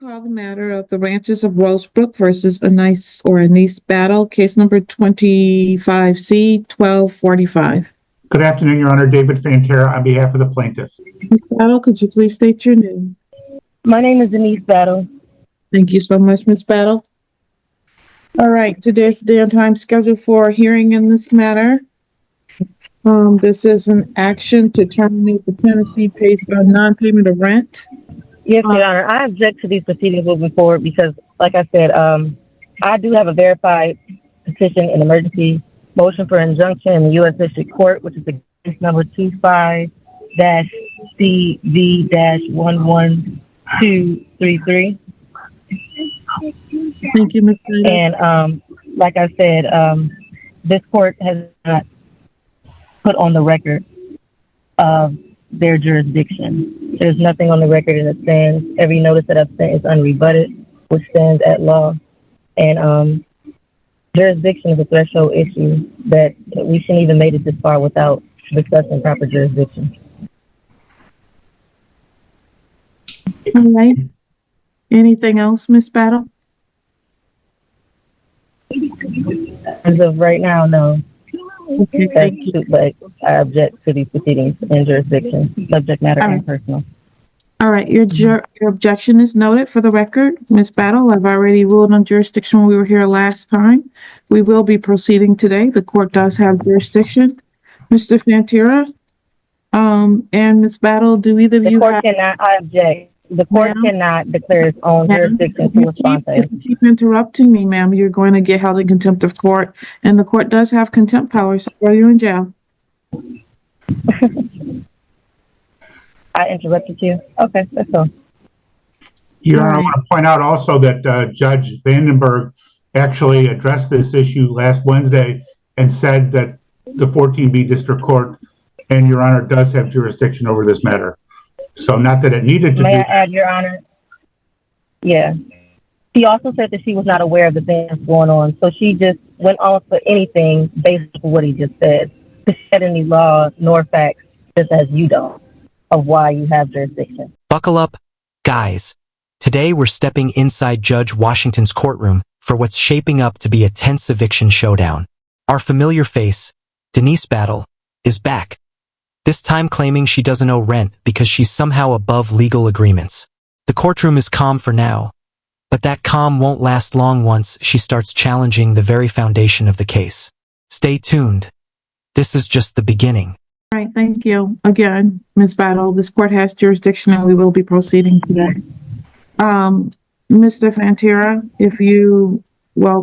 Call the matter of the Ranches of Rosebrook versus a niece battle, case number 25C 1245. Good afternoon, Your Honor. David Fantera on behalf of the plaintiff. Ms. Battle, could you please state your name? My name is Denise Battle. Thank you so much, Ms. Battle. All right, today's the day and time scheduled for a hearing in this matter. This is an action to terminate the tenancy based on non-payment of rent. Yes, Your Honor. I object to these proceedings moving forward because, like I said, I do have a verified petition in emergency motion for injunction in the U.S. District Court, which is the case number 25-CV-11233. Thank you, Ms. Battle. And like I said, this court has not put on the record of their jurisdiction. There's nothing on the record and it stands. Every notice that I've sent is unrebutted, which stands at law. And jurisdiction is a threshold issue that we shouldn't even made it this far without discussing proper jurisdiction. All right. Anything else, Ms. Battle? As of right now, no. Okay, thank you. But I object to these proceedings in jurisdiction, subject matter and personal. All right, your objection is noted for the record. Ms. Battle, I've already ruled on jurisdiction when we were here last time. We will be proceeding today. The court does have jurisdiction. Mr. Fantera, and Ms. Battle, do either of you have... I object. The court cannot declare its own jurisdiction to respond to it. If you keep interrupting me, ma'am, you're going to get held in contempt of court, and the court does have contempt powers, so are you in jail? I interrupted you? Okay, that's all. Your Honor, I want to point out also that Judge Vandenberg actually addressed this issue last Wednesday and said that the 14B District Court and Your Honor does have jurisdiction over this matter. So not that it needed to be. May I add, Your Honor? Yeah. She also said that she was not aware of the things going on, so she just went on for anything based on what he just said. To shed any law nor facts, just as you don't, of why you have jurisdiction. Buckle up, guys. Today we're stepping inside Judge Washington's courtroom for what's shaping up to be a tense eviction showdown. Our familiar face, Denise Battle, is back. This time claiming she doesn't owe rent because she's somehow above legal agreements. The courtroom is calm for now, but that calm won't last long once she starts challenging the very foundation of the case. Stay tuned. This is just the beginning. All right, thank you. Again, Ms. Battle, this court has jurisdiction and we will be proceeding today. Mr. Fantera,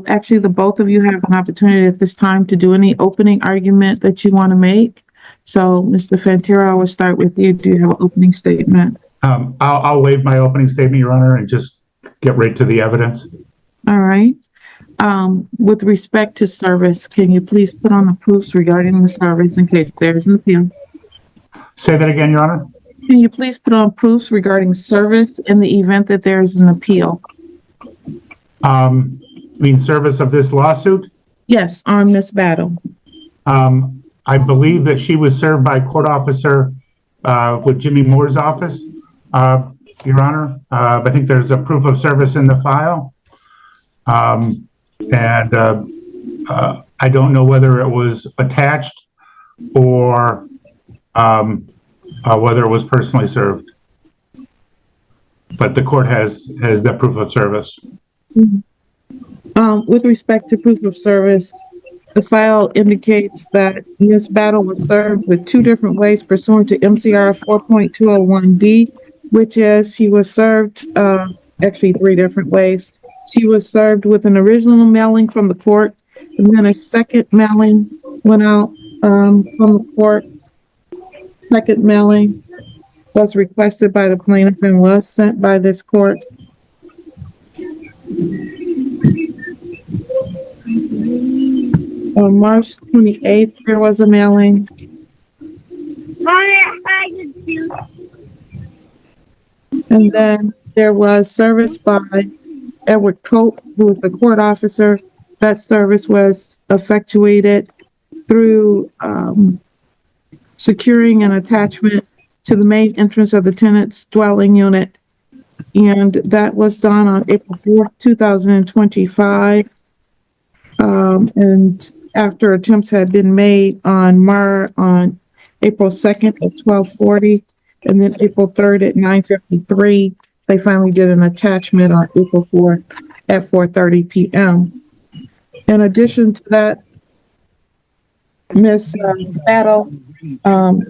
actually the both of you have an opportunity at this time to do any opening argument that you want to make. So, Mr. Fantera, I will start with you. Do you have an opening statement? I'll waive my opening statement, Your Honor, and just get right to the evidence. All right. With respect to service, can you please put on the proofs regarding the service in case there is an appeal? Say that again, Your Honor. Can you please put on proofs regarding service in the event that there is an appeal? Service of this lawsuit? Yes, on Ms. Battle. I believe that she was served by a court officer with Jimmy Moore's office, Your Honor. I think there's a proof of service in the file. I don't know whether it was attached or whether it was personally served. But the court has the proof of service. With respect to proof of service, the file indicates that Ms. Battle was served with two different ways pursuant to MCR 4.201D, which is she was served, actually three different ways. She was served with an original mailing from the court, and then a second mailing went out from the court. Second mailing was requested by the plaintiff and was sent by this court. On March 28th, there was a mailing. And then there was service by Edward Cope, who was the court officer. That service was effectuated through securing an attachment to the main entrance of the tenant's dwelling unit and that was done on April 4th, 2025. And after attempts had been made on April 2nd at 12:40, and then April 3rd at 9:53, they finally did an attachment on April 4th at 4:30 p.m. In addition to that, Ms. Battle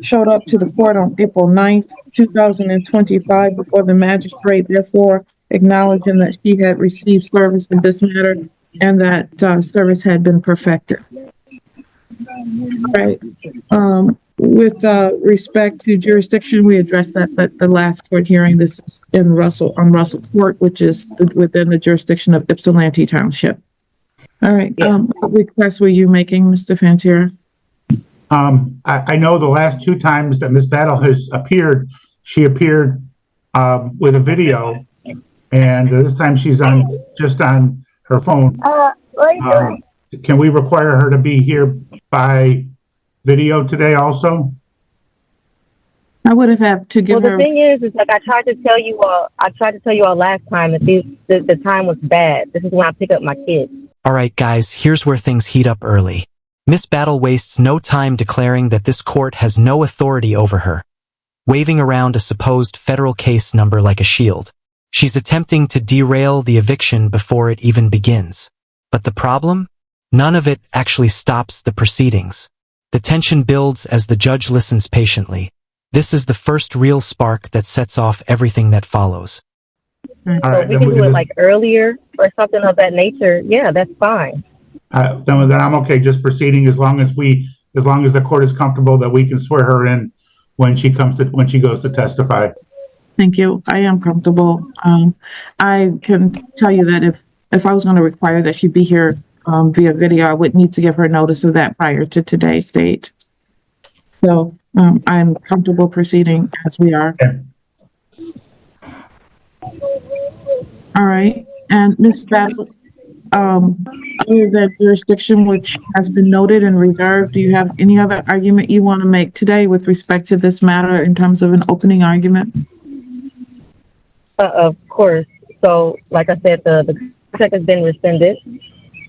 showed up to the court on April 9th, 2025, before the magistrate, therefore acknowledging that she had received service in this matter and that service had been perfected. All right. With respect to jurisdiction, we addressed that at the last court hearing. This is on Russell Court, which is within the jurisdiction of Ypsilanti Township. All right. What request were you making, Mr. Fantier? I know the last two times that Ms. Battle has appeared, she appeared with a video, and this time she's just on her phone. Can we require her to be here by video today also? I would have had to give her. Well, the thing is like I tried to tell you all last time that the time was bad. This is when I pick up my kids. All right, guys, here's where things heat up early. Miss Battle wastes no time declaring that this court has no authority over her, waving around a supposed federal case number like a shield. She's attempting to derail the eviction before it even begins. But the problem? None of it actually stops the proceedings. The tension builds as the judge listens patiently. This is the first real spark that sets off everything that follows. All So right, if we can do it like earlier or something of that nature, yeah, that's fine. then I'm okay just proceeding as long as the court is comfortable that we can swear her in when she goes to testify. Thank you. I am comfortable. I can tell you that if I was going to require that she be here via video, I would need to give her notice of that prior to today's date. So I'm comfortable proceeding as we are. Okay. All right. And Ms. Battle, other than jurisdiction, which has been noted and reserved, do you have any other argument you want to make today with respect to this matter in terms of an opening argument? Of course. So, like I said, the contract has been rescinded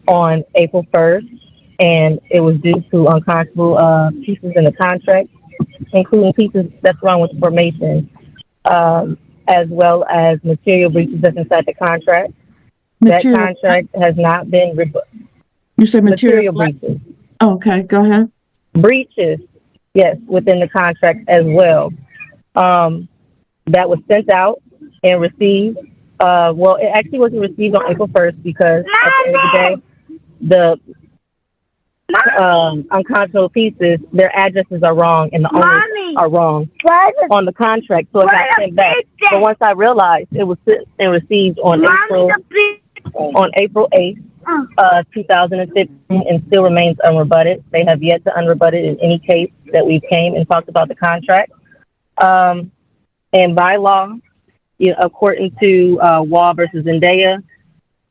on April 1st, and it was due to unconscionable pieces in the contract, including pieces that's wrong with the formation, as well as material breaches that's inside the contract. That contract has not been You said material breaches. Oh, okay, go ahead. Breaches, yes, within the contract as well. That was sent out and received. Well, it actually wasn't received on April 1st because at the end of the day, the unconscionable pieces, their addresses are wrong and the owners are wrong on the contract, so it got sent back. But once I realized it was sent and received on April 8th, 2015, and still remains unrebutted. They have yet to unrebut it in any case that we came and talked about the contract. And by law, according to Wall versus Zendaya,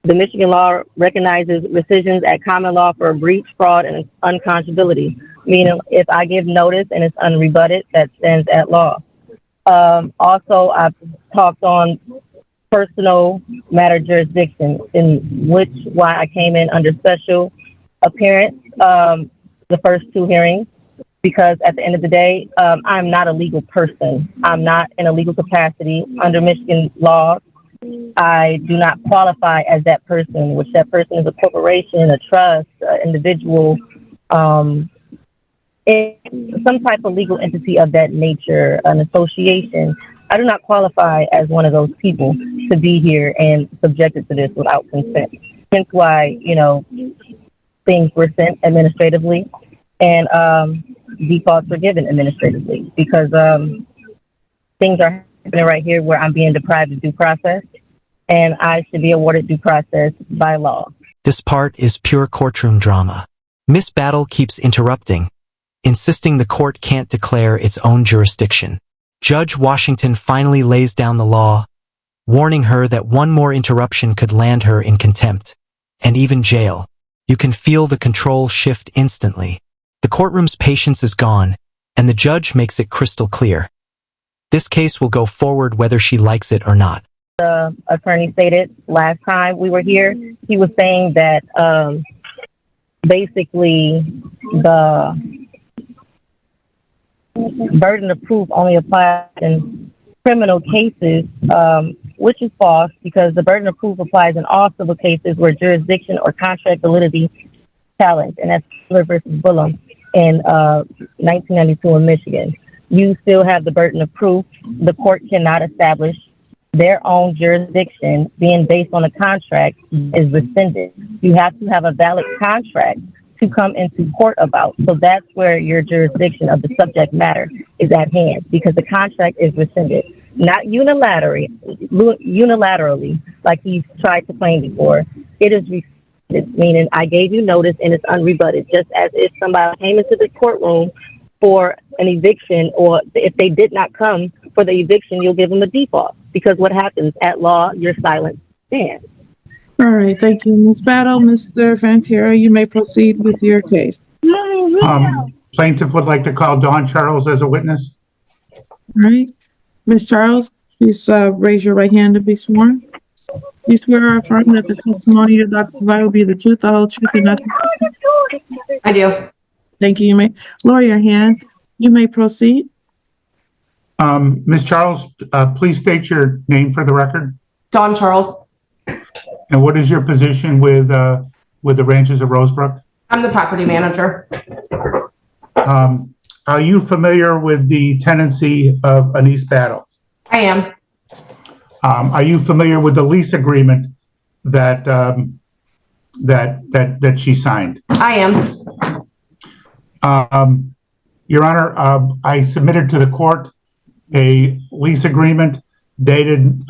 the Michigan law recognizes rescissions at common law for breach, fraud, and unconscionability. Meaning, if I give notice and it's unrebutted, that stands at law. Also, I've talked on personal matter jurisdiction, why I came in under special appearance the first two hearings, because at the end of the day, I'm not a legal person. I'm not in a legal capacity under Michigan law. I do not qualify as that person, which that person is a corporation, a trust, individual, some type of legal entity of that nature, an association. I do not qualify as one of those people to be here and subjected to this without consent. Hence why, things were sent administratively and defaults were given administratively, because things are happening right here where I'm being deprived of due process, and I should be awarded due process by law. This part is pure courtroom drama. Miss Battle keeps interrupting, insisting the court can't declare its own jurisdiction. Judge Washington finally lays down the law, warning her that one more interruption could land her in contempt, and even jail. You can feel the control shift instantly. The courtroom's patience is gone, and the judge makes it crystal clear. This case will go forward whether she likes it or not. the attorney stated last time we were here. He was saying that basically the burden of proof only applies in criminal cases, which is false because the burden of proof applies in all civil cases where jurisdiction or contract validity challenged, and that's Taylor versus Bullam in 1992 in Michigan. You still have the burden of proof. The court cannot establish their own jurisdiction being based on a contract is rescinded. You have to have a valid contract to come into court about. So that's where your jurisdiction of the subject matter is at hand, because the contract is rescinded, not unilaterally, like he's tried to claim before. It is rescinded, meaning I gave you notice and it's unrebutted, just as if somebody came into the courtroom for an eviction, or if they did not come for the eviction, you'll give them a default, because what happens at law, your silence stands. All right, thank you, Ms. Battle. Mr. Fantera, you may proceed with your case. Plaintiff would like to call Dawn Charles as a witness. All right, Ms. Charles, please raise your right hand to be sworn. You swear or affirm that the testimony you're about to provide will be the truth, the whole truth, and nothing. I do. Thank you. You may lower your hand. You may proceed. Ms. Charles, please state your name for the record. Dawn Charles. And what is your position with the Ranches of Rosebrook? I'm the property manager. Are you familiar with the tenancy of Anise Battle? I am. Are you familiar with the lease agreement that that she signed? I am. Your Honor, I submitted to the court a lease agreement dated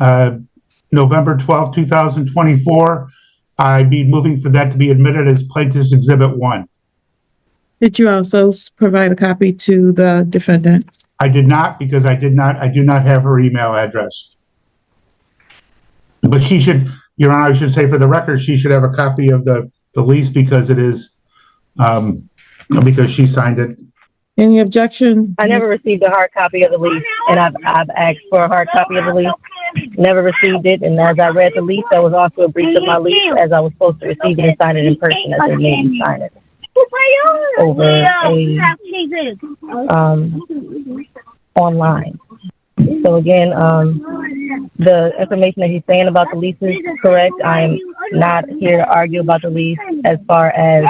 November 12, 2024. I'd be moving for that to be admitted as Plaintiff's Exhibit 1. Did you also provide a copy to the defendant? I did not, because I do not have her email address. But she should, Your Honor, I should say for the record, she should have a copy of the lease, because it is, because she signed it. Any objection? I never received a hard copy of the lease, and I've asked for a hard copy of the lease. Never received it, and as I read the lease, that was also a breach of my lease, as I was supposed to receive it and sign it in person, as they made me sign it over online. So again, the information that he's saying about the lease is correct. I'm not here to argue about the lease. As far as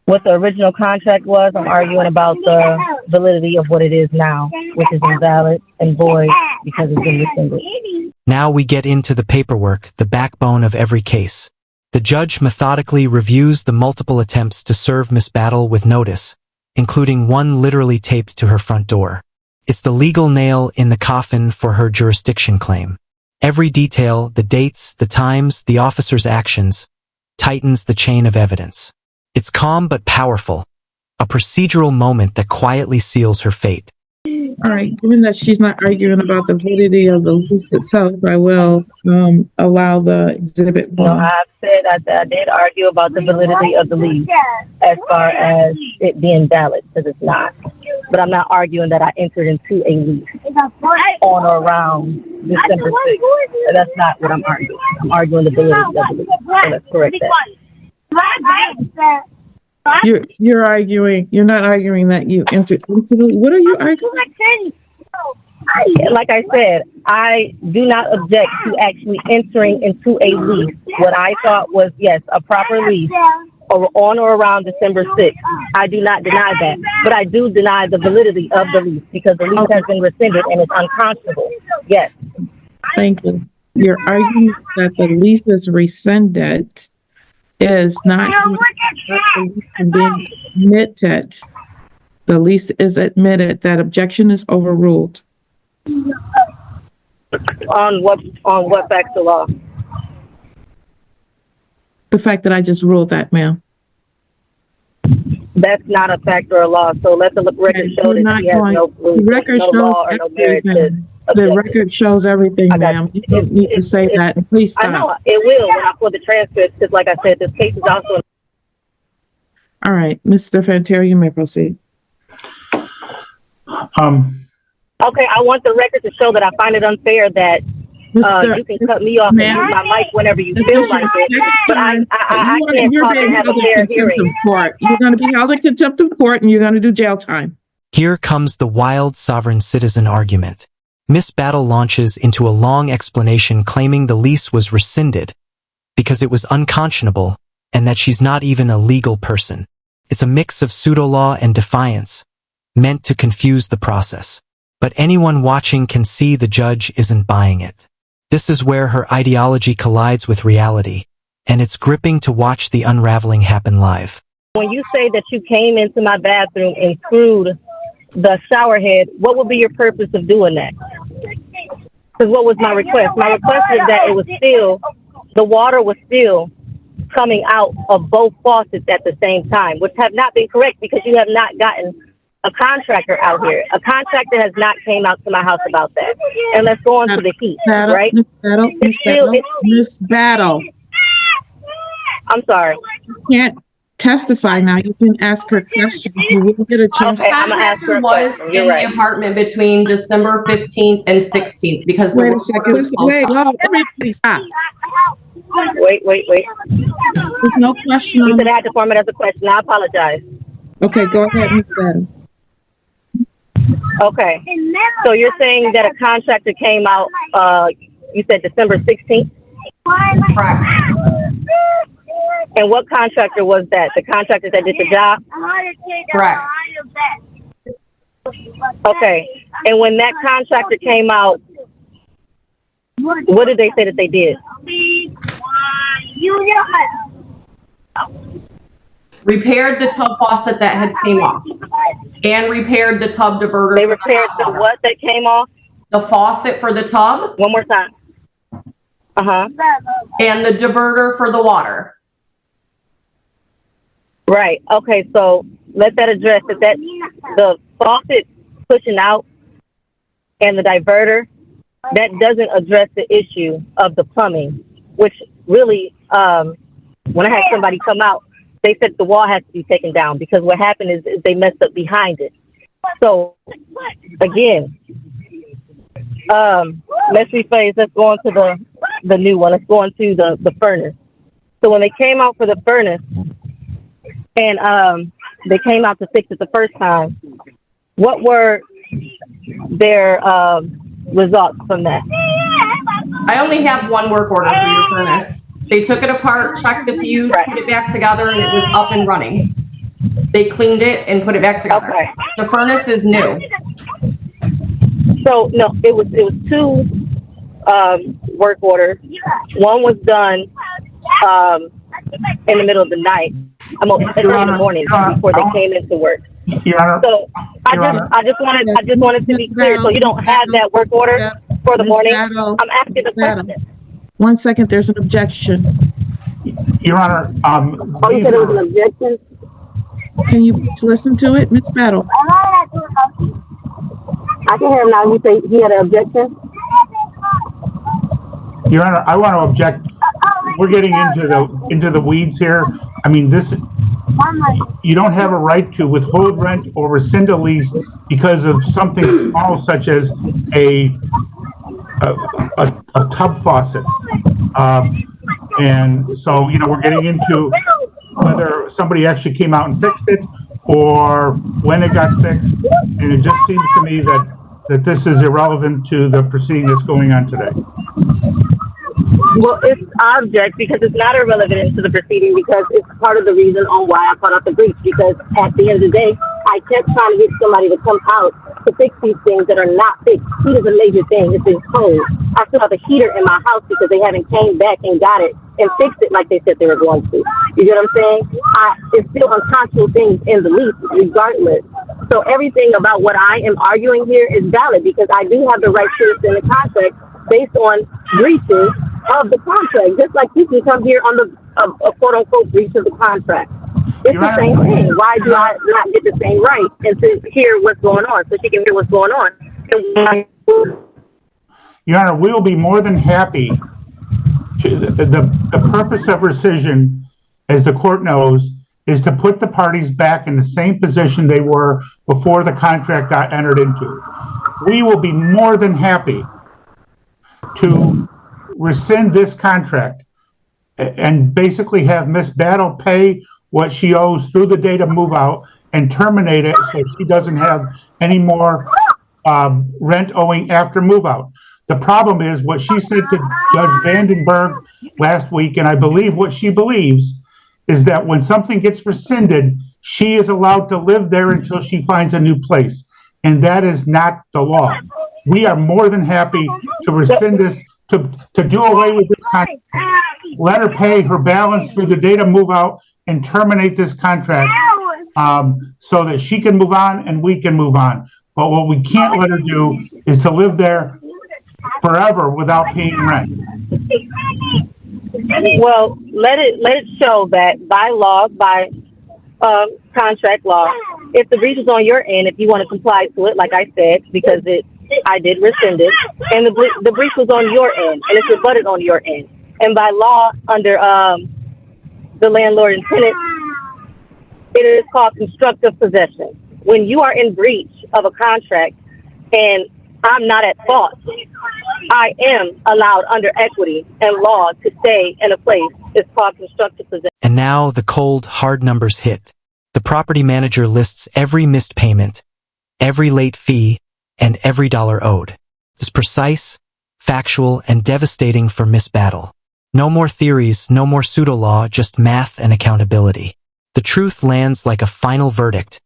what the original contract was, I'm arguing about the validity of what it is now, which is invalid and void because it's been rescinded. Now we get into the paperwork, the backbone of every case. The judge methodically reviews the multiple attempts to serve Miss Battle with notice, including one literally taped to her front door. It's the legal nail in the coffin for her jurisdiction claim. Every detail, the dates, the times, the officer's actions, tightens the chain of evidence. It's calm but powerful, a procedural moment that quietly seals her fate. All right, given that she's not arguing about the validity of the lease itself, I will allow the exhibit. No, I've said I did argue about the validity of the lease as far as it being valid, because it's not. But I'm not arguing that I entered into a lease on or around December 6th. That's not what I'm arguing. I'm arguing the validity of the lease. So let's correct that. You're arguing, you're not arguing that you entered into the, what are you arguing? Like I said, I do not object to actually entering into a lease. What I thought was, yes, a proper lease or on or around December 6th. I do not deny that, but I do deny the validity of the lease because the lease has been rescinded and it's unconscionable. Yes. Thank you. Your argument that the lease is rescinded is not being admitted. The lease is admitted. That objection is overruled. On what facts of law? The fact that I just ruled that, ma'am. That's not a fact or a law. So let the record show that he has no law or no merit to. The record shows everything, ma'am. You don't need to say that. And please stop. I know it will when I pull the transcript, because like I said, this case is also. All right, Mr. Fantera, you may proceed. Okay, I want the record to show that I find it unfair that You can cut me off and use my mic whenever you feel like it, but I can't talk and have a fair hearing. You're going to be held in contempt of court and you're going to do jail time. Here comes the wild sovereign citizen argument. Miss Battle launches into a long explanation claiming the lease was rescinded because it was unconscionable and that she's not even a legal person. It's a mix of pseudo-law and defiance, meant to confuse the process. But anyone watching can see the judge isn't buying it. This is where her ideology collides with reality, and it's gripping to watch the unraveling happen live. When you say that you came into my bathroom and screwed the shower head, what would be your purpose of doing that? Because what was my request? My request was that it was still, the water was still coming out of both faucets at the same time, which have not been correct because you have not gotten a contractor out here. A contractor has not came out to my house about that. And let's go on to the heat, right? Miss Battle. I'm sorry. You can't testify now. You can ask her questions. You will get a chance. Okay, I'm gonna ask her a was question. in You're right. the apartment between December 15th and 16th because Wait the a second. Wait, everybody stop. Wait. There's no question You on said I had to form it as a question. I apologize. Okay, go ahead, Miss Battle. Okay. So you're saying that a contractor came out, you said December 16th? Correct. And what contractor was that? The contractor that did the job? Correct. Okay. And when that contractor came out, what did they say that they did? Repaired the tub faucet that had came off and repaired the tub diverter. They repaired the what that came off? The faucet for the tub. One more time. Uh-huh. And the diverter for the water. Right. Okay. So let that address that the faucet pushing out and the diverter, that doesn't address the issue of the plumbing, which really, when I had somebody come out, they said the wall has to be taken down because what happened is they messed up behind it. So again, let's rephrase. Let's go on to the new one. Let's go on to the furnace. So when they came out for the furnace, and they came out to fix it the first time, what were their results from that? I only have one work order for your furnace. They took it apart, checked the fuse, put it back together, and it was up and running. They cleaned it and put it back together. Okay. The furnace is new. So no, it was two work orders. One was done in the middle of the night. In the morning before they came into work. Your Honor, So I just wanted to be clear. So you don't have that work order for the morning. I'm asking the question. 1 second, there's an objection. Your Honor, Oh, you said it was an objection? Can you listen to it, Miss Battle? I can hear him now. You say he had an objection? Your Honor, I want to object. We're getting into the weeds here. I mean, you don't have a right to withhold rent or rescind a lease because of something small such as a tub faucet. And so, we're getting into whether somebody actually came out and fixed it or when it got fixed. And it just seems to me that this is irrelevant to the proceeding that's going on today. Well, it's object because it's not irrelevant to the proceeding because it's part of the reason on why I brought up the breach. Because at the end of the day, I kept trying to get somebody to come out to fix these things that are not fixed. Heat is a major thing. It's been cold. I still have a heater in my house because they haven't came back and got it and fixed it like they said they were going to. You get what I'm saying? It's still unconscionable things in the lease regardless. So everything about what I am arguing here is valid because I do have the right to rescind the contract based on breaches of the contract, just like you can come here on a quote-unquote breach of the contract. It's the same thing. Why do I not get the same right and to hear what's going on so she can hear what's going on? Your Honor, we will be more than happy to, the purpose of rescission, as the court knows, is to put the parties back in the same position they were before the contract got entered into. We will be more than happy to rescind this contract and basically have Miss Battle pay what she owes through the date of move out and terminate it so she doesn't have any more rent owing after move out. The problem is what she said to Judge Vandenberg last week, and I believe what she believes, is that when something gets rescinded, she is allowed to live there until she finds a new place. And that is not the law. We are more than happy to rescind this, to do away with this contract. Let her pay her balance through the date of move out and terminate this contract so that she can move on and we can move on. But what we can't let her do is to live there forever without paying rent. Well, let it show that by law, by contract law, if the breach is on your end, if you want to comply to it, like I said, because I did rescind it, and the breach was on your end, and it's rebutted on your end, and by law under the landlord and tenant, it is called constructive possession. When you are in breach of a contract, and I'm not at fault, I am allowed under equity and law to stay in a place. It's called constructive possession. And now the cold, hard numbers hit. The property manager lists every missed payment, every late fee, and every dollar owed. It's precise, factual, and devastating for Miss Battle. No more theories, no more pseudo-law, just math and accountability. The truth lands like a final verdict,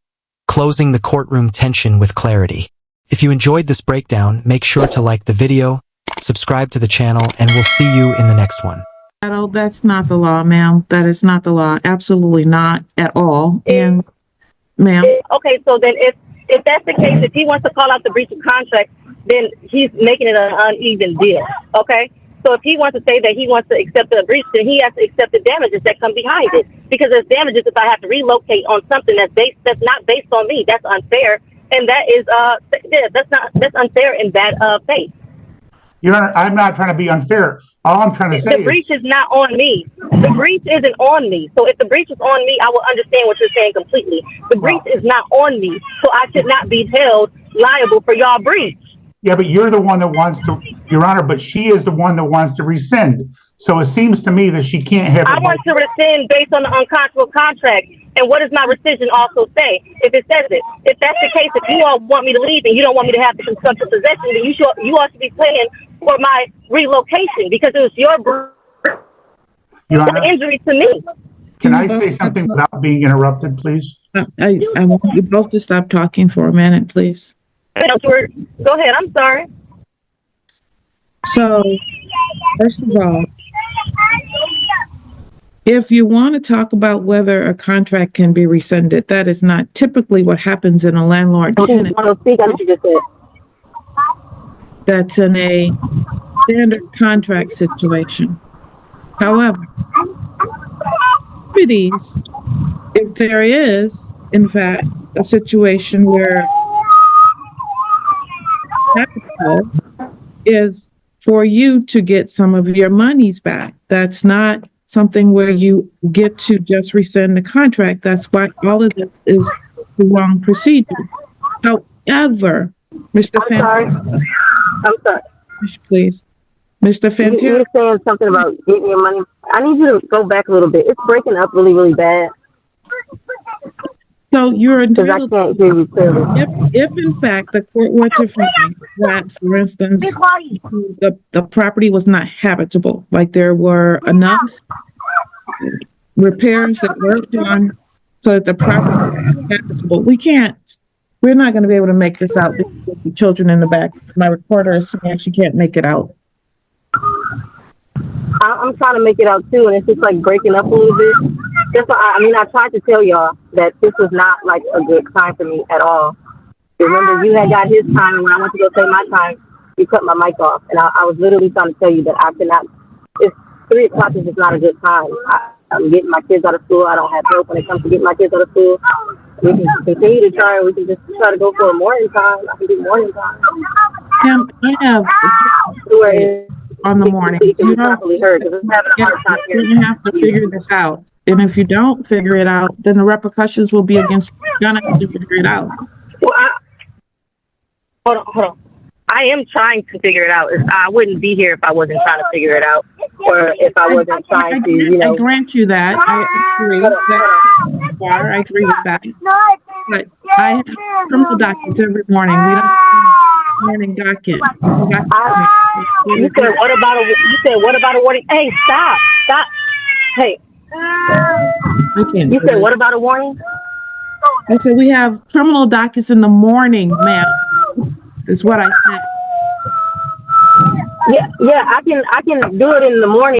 closing the courtroom tension with clarity. If you enjoyed this breakdown, make sure to like the video, subscribe to the channel, and we'll see you in the next one. That's not the law, ma'am. That is not the law. Absolutely not at all. And, ma'am. Okay, so then if that's the case, if he wants to call out the breach of contract, then he's making it an uneven deal. Okay? So if he wants to say that he wants to accept the breach, then he has to accept the damages that come behind it. Because there's damages if I have to relocate on something that's not based on me. That's unfair. And that is that's unfair in that faith. Your Honor, I'm not trying to be unfair. All I'm trying to say the breach is not on me. The breach isn't on me. So if the breach is on me, I will understand what you're saying completely. The breach is not on me, so I should not be held liable for y'all breach. Yeah, but you're the one that wants to, Your Honor, but she is the one that wants to rescind. So it seems to me that she can't have. I want to rescind based on the unconscionable contract. And what does my rescission also say? If it says it, if that's the case, if you all want me to leave and you don't want me to have the constructive possession, then you all should be paying for my relocation because it was your injury to me. Can I say something without being interrupted, please? I want you both to stop talking for a minute, please. Go ahead. I'm sorry. So, first of all, if you want to talk about whether a contract can be rescinded, that is not typically what happens in a landlord-tenant. That's in a standard contract situation. However, if there is, in fact, a situation where is for you to get some of your monies back. That's not something where you get to just rescind the contract. That's why all of this is the wrong procedure. However, Mr. I'm sorry. Please. Mr. Fantero. You were saying something about getting your money. I need you to go back a little bit. It's breaking up really, really bad. So you're entitled, I can't hear you clearly. if in fact the court were to find that, for instance, the property was not habitable, like there were enough repairs that were done so that the property was habitable. We're not going to be able to make this out. The children in the back. My recorder is saying she can't make it out. I'm trying to make it out too, and it's just like breaking up a little bit. I tried to tell y'all that this was not like a good time for me at all. Remember, you had got his time, and when I went to go say my time, you cut my mic off, and I was literally trying to tell you that I cannot. It's 3 o'clock is just not a good time. I'm getting my kids out of school. I don't have help when it comes to getting my kids out of school. We can continue to try. We can just try to go for a morning time. I can do morning time. I have on the mornings. You don't have to figure this out. And if you don't figure it out, then the repercussions will be against you. You're gonna have to figure it out. Well, hold on. I am trying to figure it out. I wouldn't be here if I wasn't trying to figure it out, or if I wasn't trying to, you I know. grant you that. I agree that you are. I agree with that. But I have criminal dockets every morning. We don't have morning docket. You said what about a warning? Hey, stop. Hey, you said what about a warning? I said we have criminal dockets in the morning, ma'am. Is what I said. Yeah, I can do it in the morning.